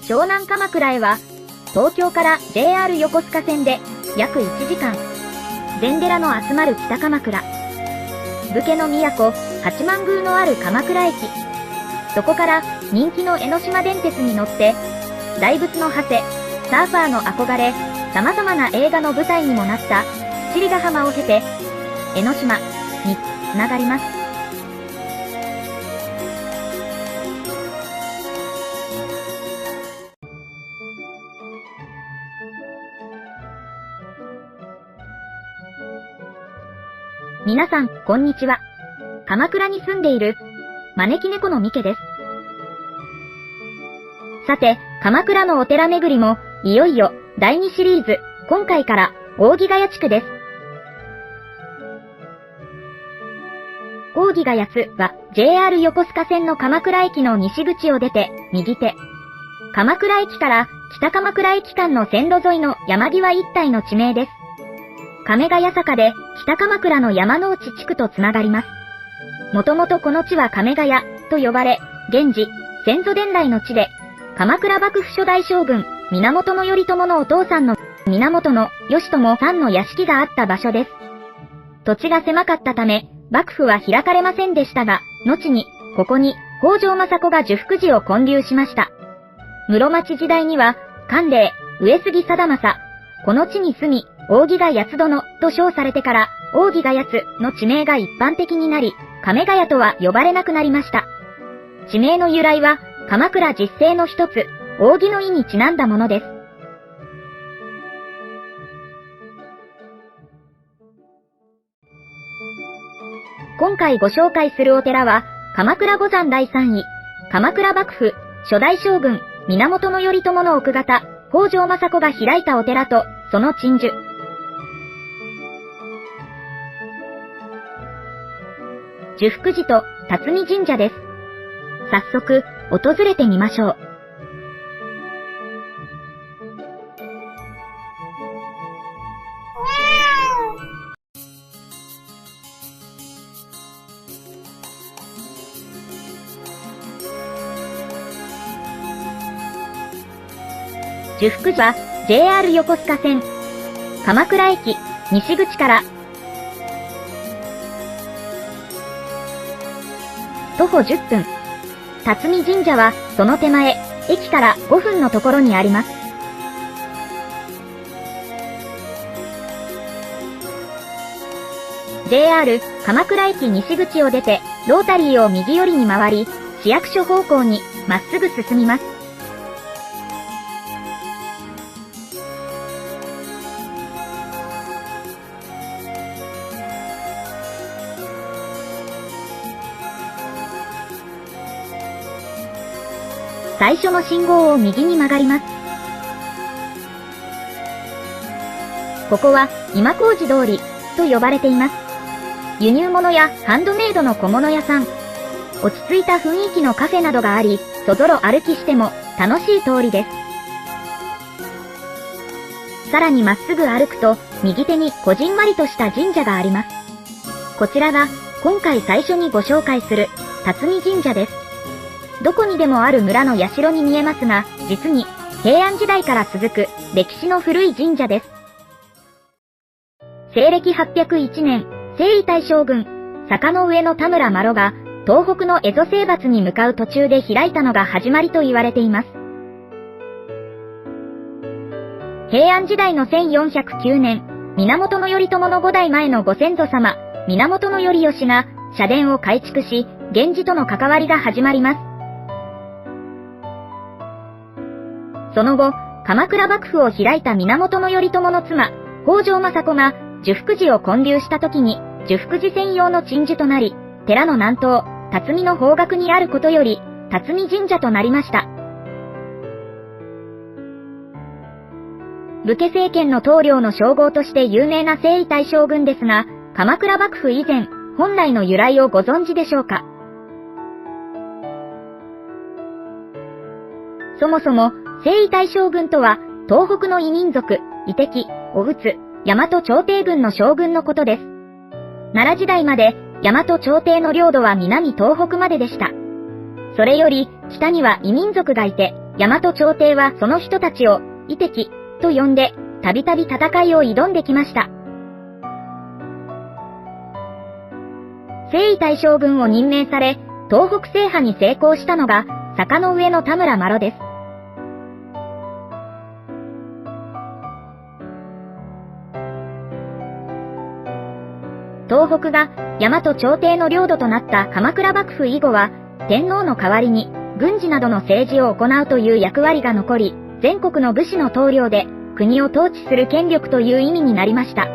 湘南鎌倉へは、東京から JR 横須賀線で約1時間。禅寺の集まる北鎌倉。武家の都、八幡宮のある鎌倉駅。そこから人気の江ノ島電鉄に乗って、大仏の馳、サーファーの憧れ、様々な映画の舞台にもなった七里ヶ浜を経て、江ノ島につながります。皆さん、こんにちは。鎌倉に住んでいる、招き猫のミケです。さて、鎌倉のお寺巡りも、いよいよ、第2シリーズ、今回から、扇ヶ谷地区です。扇ヶ谷津は、JR 横須賀線の鎌倉駅の西口を出て、右手。鎌倉駅から、北鎌倉駅間の線路沿いの山際一帯の地名です。亀ヶ谷坂で北鎌倉の山之内地区とつながります。もともとこの地は亀ヶ谷と呼ばれ、現時、先祖伝来の地で、鎌倉幕府初代将軍、源頼朝のお父さんの源義朝さんの屋敷があった場所です。土地が狭かったため、幕府は開かれませんでしたが、後に、ここに、北条政子が寿福寺を建立しました。室町時代には、官令、上杉貞政、この地に住み、扇ヶ谷津殿と称されてから、扇ヶ谷津の地名が一般的になり、亀ヶ谷とは呼ばれなくなりました。地名の由来は、鎌倉実勢の一つ、扇の意にちなんだものです。今回ご紹介するお寺は、鎌倉五山第3位、鎌倉幕府、初代将軍、源頼朝の奥方、北条政子が開いたお寺と、その鎮守。寿福寺と辰巳神社です。早速、訪れてみましょう。寿福寺は JR 横須賀線、鎌倉駅西口から徒歩10分。辰巳神社はその手前、駅から5分のところにあります。JR 鎌倉駅西口を出て、ロータリーを右寄りに回り、市役所方向にまっすぐ進みます。最初の信号を右に曲がります。ここは今小路通りと呼ばれています。輸入物やハンドメイドの小物屋さん、落ち着いた雰囲気のカフェなどがあり、そぞろ歩きしても楽しい通りです。さらにまっすぐ歩くと、右手にこじんまりとした神社があります。こちらが今回最初にご紹介する辰巳神社です。どこにでもある村の社に見えますが、実に平安時代から続く歴史の古い神社です。西暦801年、征夷大将軍、坂上田村麻呂が東北の蝦夷征伐に向かう途中で開いたのが始まりと言われています。平安時代の1409年、源頼朝の5代前のご先祖様、源頼義が社殿を改築し、源氏との関わりが始まります。その後、鎌倉幕府を開いた源頼朝の妻、北条政子が寿福寺を建立した時に、寿福寺専用の鎮守となり、寺の南東、辰巳の方角にあることより、辰巳神社となりました。武家政権の棟梁の称号として有名な征夷大将軍ですが、鎌倉幕府以前、本来の由来をご存知でしょうか。そもそも、征夷大将軍とは、東北の異民族、夷敵、おうつ、大和朝廷軍の将軍のことです。奈良時代まで、大和朝廷の領土は南東北まででした。それより、北には異民族がいて、大和朝廷はその人たちを、夷敵、と呼んで、たびたび戦いを挑んできました。征夷大将軍を任命され、東北制覇に成功したのが、坂の上の田村麻呂です。東北が大和朝廷の領土となった鎌倉幕府以後は、天皇の代わりに軍事などの政治を行うという役割が残り、全国の武士の統領で国を統治する権力という意味になりました。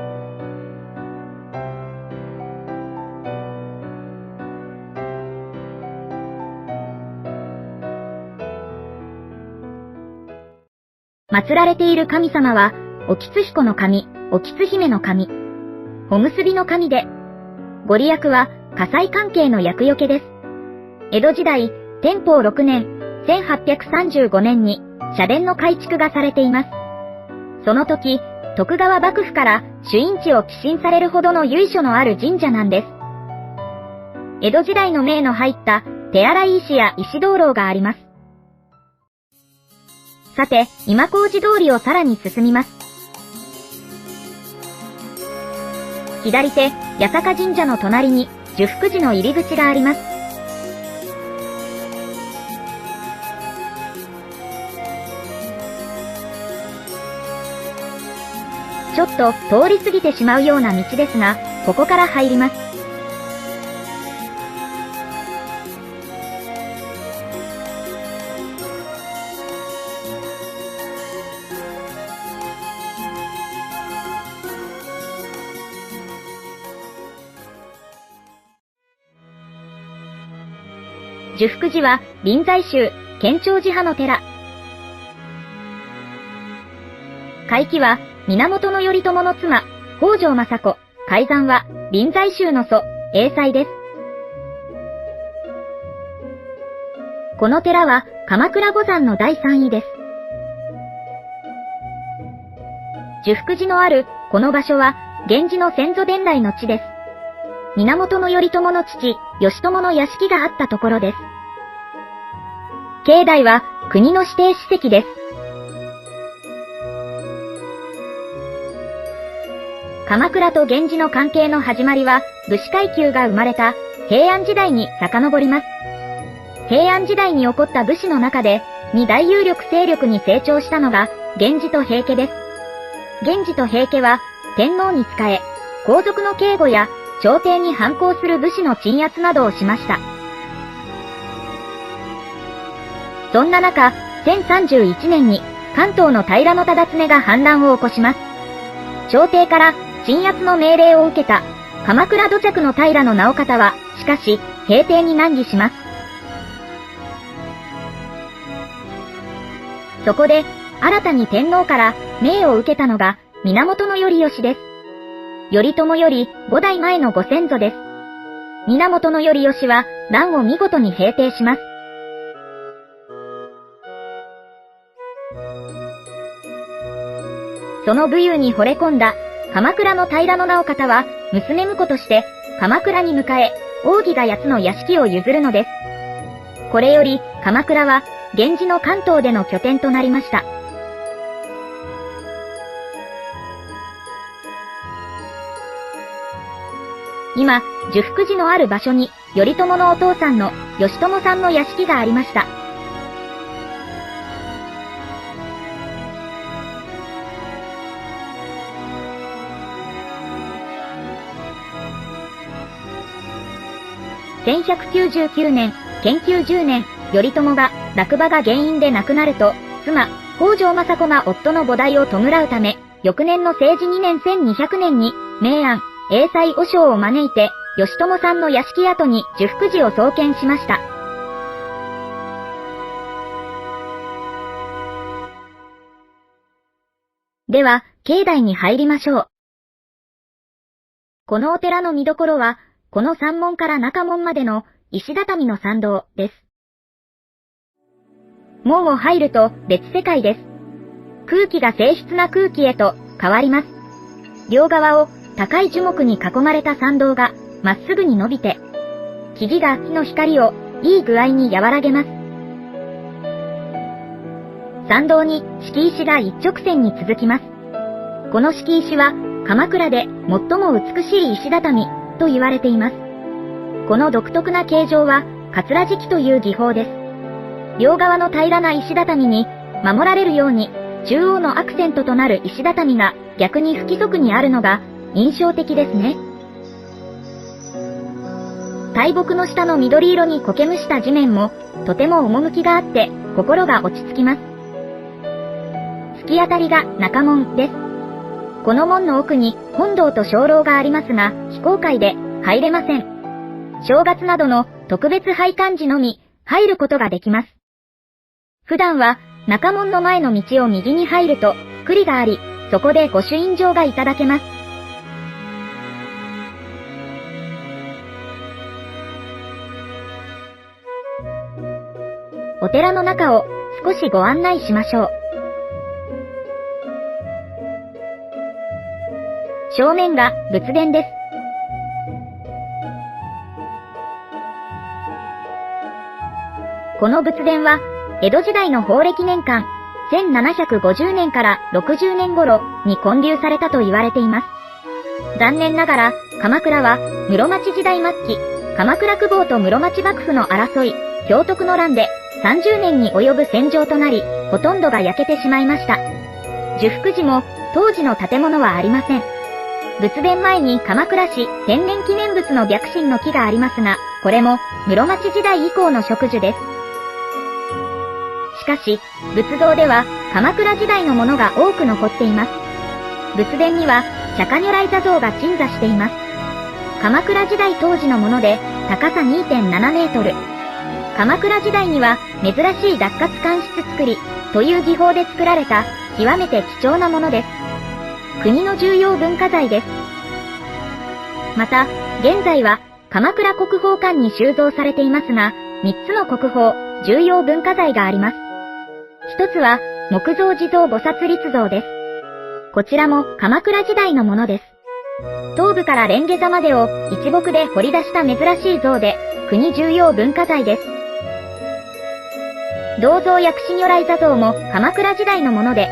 祀られている神様は、お狐彦の神、お狐姫の神、おむすびの神で、ご利益は火災関係の厄除けです。江戸時代、天保6年、1835年に社殿の改築がされています。その時、徳川幕府から朱印地を寄進されるほどの由緒のある神社なんです。江戸時代の銘の入った手洗い石や石灯籠があります。さて、今小路通りをさらに進みます。左手、八坂神社の隣に、寿福寺の入り口があります。ちょっと通り過ぎてしまうような道ですが、ここから入ります。寿福寺は臨済宗建長寺派の寺。開基は源頼朝の妻、北条政子。開山は臨済宗の祖、栄西です。この寺は鎌倉五山の第3位です。寿福寺のあるこの場所は源氏の先祖伝来の地です。源頼朝の父、義朝の屋敷があったところです。境内は国の指定史跡です。鎌倉と源氏の関係の始まりは、武士階級が生まれた平安時代に遡ります。平安時代に起こった武士の中で、2大有力勢力に成長したのが、源氏と平家です。源氏と平家は、天皇に仕え、皇族の警護や、朝廷に反抗する武士の鎮圧などをしました。そんな中、1031年に関東の平忠経が反乱を起こします。朝廷から鎮圧の命令を受けた鎌倉土着の平直方は、しかし平定に難儀します。そこで、新たに天皇から命を受けたのが源頼義です。頼朝より5代前のご先祖です。源頼義は乱を見事に平定します。その武勇に惚れ込んだ鎌倉の平直方は娘婿として鎌倉に迎え、奥義が八つの屋敷を譲るのです。これより鎌倉は源氏の関東での拠点となりました。今、寿福寺のある場所に頼朝のお父さんの義朝さんの屋敷がありました。1199年、建久10年、頼朝が落馬が原因で亡くなると、妻、北条政子が夫の菩提を弔うため、翌年の政治2年1200年に、明暗、栄西和尚を招いて、義朝さんの屋敷跡に寿福寺を創建しました。では、境内に入りましょう。このお寺の見どころは、この山門から中門までの石畳の参道です。門を入ると別世界です。空気が静謐な空気へと変わります。両側を高い樹木に囲まれた参道がまっすぐに伸びて、木々が木の光をいい具合に和らげます。参道に敷石が一直線に続きます。この敷石は鎌倉で最も美しい石畳と言われています。この独特な形状は桂敷という技法です。両側の平らな石畳に守られるように中央のアクセントとなる石畳が逆に不規則にあるのが印象的ですね。大木の下の緑色に苔むした地面もとても趣があって心が落ち着きます。突き当たりが中門です。この門の奥に本堂と鐘楼がありますが非公開で入れません。正月などの特別拝観時のみ入ることができます。普段は中門の前の道を右に入ると栗があり、そこで御朱印状がいただけます。お寺の中を少しご案内しましょう。正面が仏殿です。この仏殿は江戸時代の宝暦年間1750年から60年頃に建立されたと言われています。残念ながら鎌倉は室町時代末期、鎌倉久保と室町幕府の争い、享徳の乱で30年に及ぶ戦場となり、ほとんどが焼けてしまいました。寿福寺も当時の建物はありません。仏殿前に鎌倉市天然記念物の白神の木がありますが、これも室町時代以降の植樹です。しかし、仏像では鎌倉時代のものが多く残っています。仏殿には釈迦如来坐像が鎮座しています。鎌倉時代当時のもので、高さ 2.7 メートル。鎌倉時代には珍しい脱褐乾漆作りという技法で作られた極めて貴重なものです。国の重要文化財です。また、現在は鎌倉国宝館に収蔵されていますが、3つの国宝重要文化財があります。一つは木造地蔵菩薩立像です。こちらも鎌倉時代のものです。頭部から蓮華座までを一木で彫り出した珍しい像で、国重要文化財です。銅像薬師如来坐像も鎌倉時代のもので、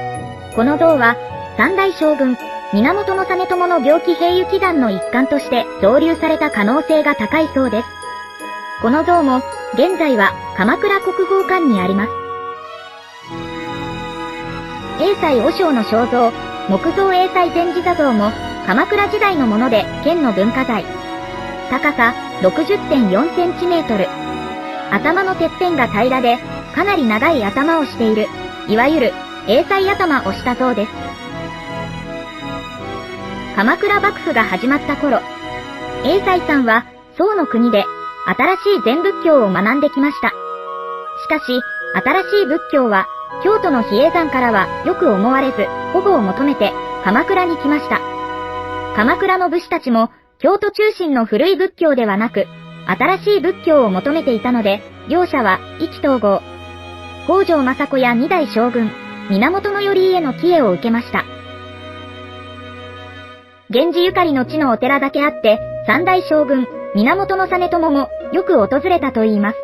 この像は三代将軍、源実朝の病気平癒祈願の一環として造立された可能性が高いそうです。この像も現在は鎌倉国宝館にあります。栄西和尚の肖像、木造栄西禅師坐像も鎌倉時代のもので県の文化財。高さ 60.4 センチメートル。頭のてっぺんが平らで、かなり長い頭をしている、いわゆる栄西頭をした像です。鎌倉幕府が始まった頃、栄西さんは宋の国で新しい禅仏教を学んできました。しかし、新しい仏教は京都の比叡山からはよく思われず、保護を求めて鎌倉に来ました。鎌倉の武士たちも京都中心の古い仏教ではなく、新しい仏教を求めていたので、両者は意気投合。北条政子や二代将軍、源頼家の帰依を受けました。源氏ゆかりの地のお寺だけあって、三代将軍、源実朝もよく訪れたといいます。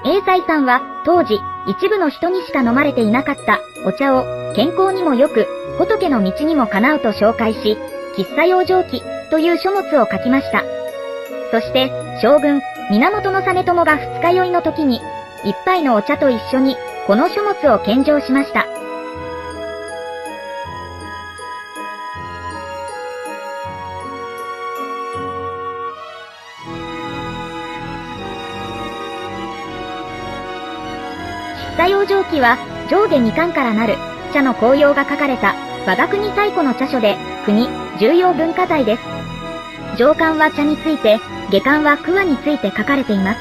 栄西さんは当時一部の人にしか飲まれていなかったお茶を健康にもよく仏の道にもかなうと紹介し、喫茶養生記という書物を書きました。そして将軍源実朝が二日酔いの時に一杯のお茶と一緒にこの書物を献上しました。喫茶養生記は上下2巻からなる茶の効用が書かれた我が国最古の茶書で国重要文化財です。上巻は茶について、下巻は桑について書かれています。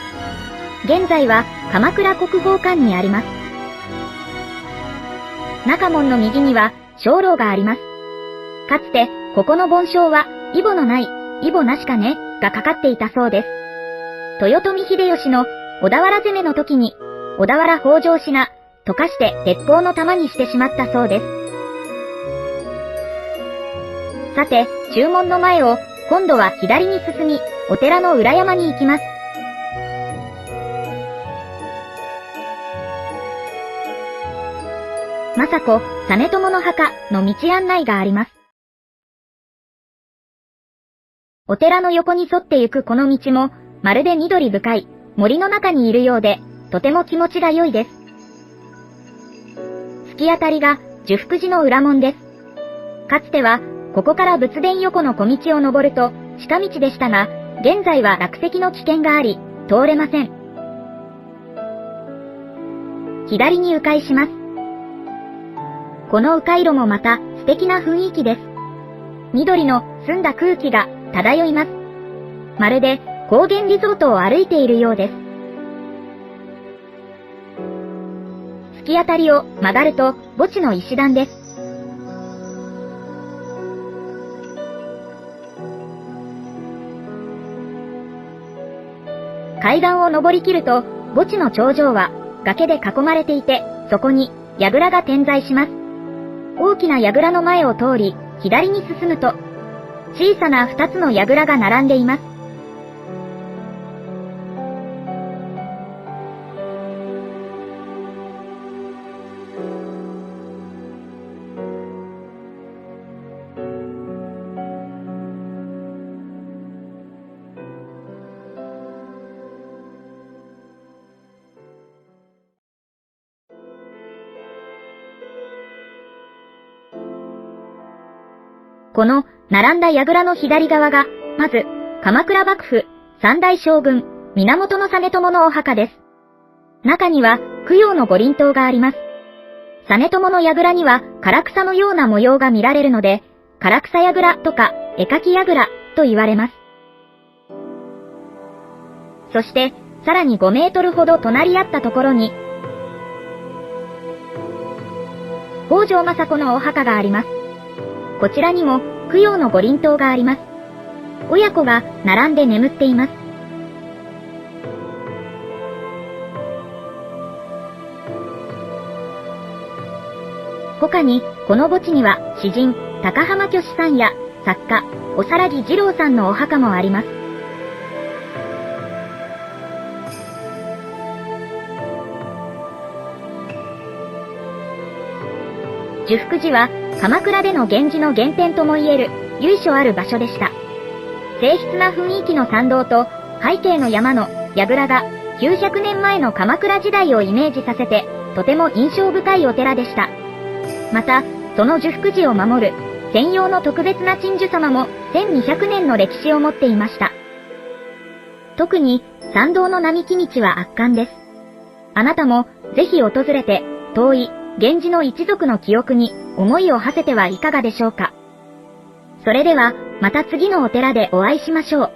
現在は鎌倉国宝館にあります。中門の右には鐘楼があります。かつてここの梵鐘はイボのない、イボなしかねがかかっていたそうです。豊臣秀吉の小田原攻めの時に小田原北条氏が溶かして鉄砲の弾にしてしまったそうです。さて、中門の前を、今度は左に進み、お寺の裏山に行きます。政子、実朝の墓の道案内があります。お寺の横に沿って行くこの道も、まるで緑深い森の中にいるようで、とても気持ちが良いです。突き当たりが寿福寺の裏門です。かつては、ここから仏殿横の小道を登ると近道でしたが、現在は落石の危険があり、通れません。左に迂回します。この迂回路もまた素敵な雰囲気です。緑の澄んだ空気が漂います。まるで高原リゾートを歩いているようです。突き当たりを曲がると墓地の石段です。階段を登りきると墓地の頂上は崖で囲まれていて、そこに櫓が点在します。大きな櫓の前を通り左に進むと小さな2つの櫓が並んでいます。この並んだ櫓の左側が、まず、鎌倉幕府三代将軍、源実朝のお墓です。中には、供養の御輪塔があります。実朝の櫓には、唐草のような模様が見られるので、唐草櫓とか、絵描き櫓と言われます。そして、さらに5メートルほど隣り合ったところに、北条政子のお墓があります。こちらにも供養の御輪塔があります。親子が並んで眠っています。他に、この墓地には詩人、高浜虚子さんや作家、おさらぎ二郎さんのお墓もあります。寿福寺は鎌倉での源氏の原点ともいえる由緒ある場所でした。静謐な雰囲気の参道と背景の山の櫓が900年前の鎌倉時代をイメージさせてとても印象深いお寺でした。また、その寿福寺を守る専用の特別な鎮守様も1200年の歴史を持っていました。特に参道の並木道は圧巻です。あなたもぜひ訪れて遠い源氏の一族の記憶に思いを馳せてはいかがでしょうか。それではまた次のお寺でお会いしましょう。